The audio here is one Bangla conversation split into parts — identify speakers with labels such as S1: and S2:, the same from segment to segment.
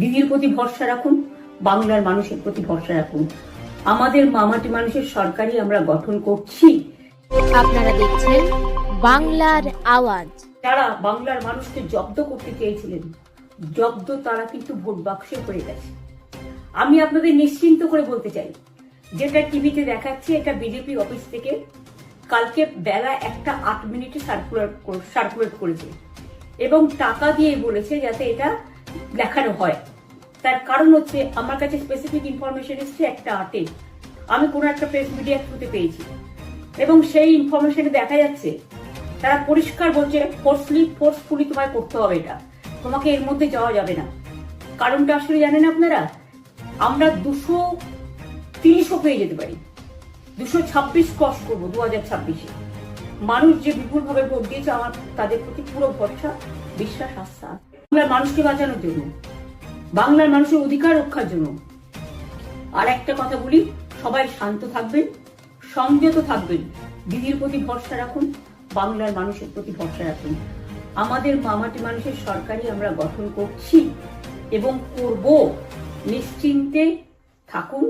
S1: দিদির প্রতি ভরসা রাখুন, বাংলার মানুষের প্রতি ভরসা রাখুন। আমাদের মামাটি মানুষের সরকারই আমরা গঠন করছি।
S2: আপনারা দেখছেন বাংলার আওয়াজ।
S1: যারা বাংলার মানুষকে জব্দ করতে চেয়েছিলেন, জব্দ তারা কিন্তু ভোট বাক্সে হয়ে গেছে। আমি আপনাদের নিশ্চিন্ত করে বলতে চাই, যেটা টিভিতে দেখাচ্ছে এটা বিজেপি অফিস থেকে কালকে বেলা 1:08 সার্কুলেট করেছে এবং টাকা দিয়ে বলেছে যাতে এটা দেখানো হয়। তার কারণ হচ্ছে আমার কাছে স্পেসিফিক ইনফরমেশন এসছে 1:08 আমি কোনো একটা প্রেস মিডিয়া থ্রুতে পেয়েছি এবং সেই ইনফরমেশনে দেখা যাচ্ছে তারা পরিষ্কার বলছে ফোর্সফুলি তোমায় করতে হবে, এটা তোমাকে এর মধ্যে যাওয়া যাবে না। কারণটা আসলে জানেন আপনারা, আমরা 230ও পেয়ে যেতে পারি, 226 ক্রস করবো 2026-এ। মানুষ যে বিপুল ভাবে ভোট দিয়েছে, আমার তাদের প্রতি পুরো ভরসা, বিশ্বাস, আস্থা। বাংলার মানুষকে বাঁচানোর জন্য, বাংলার মানুষের অধিকার রক্ষার জন্য। আর একটা কথা বলি, সবাই শান্ত থাকবেন, সংযত থাকবেন, দিদির প্রতি ভরসা রাখুন, বাংলার মানুষের প্রতি ভরসা রাখুন। আমাদের মামাটি মানুষের সরকারই আমরা গঠন করছি এবং করব। নিশ্চিন্তে থাকুন,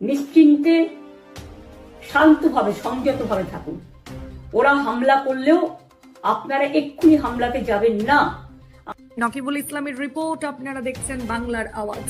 S1: নিশ্চিন্তে শান্তভাবে সংযতভাবে থাকুন। ওরা হামলা করলেও আপনারা এক্ষুনি হামলাতে যাবেন না।
S3: নকিবুল ইসলামের রিপোর্ট, আপনারা দেখছেন বাংলার আওয়াজ।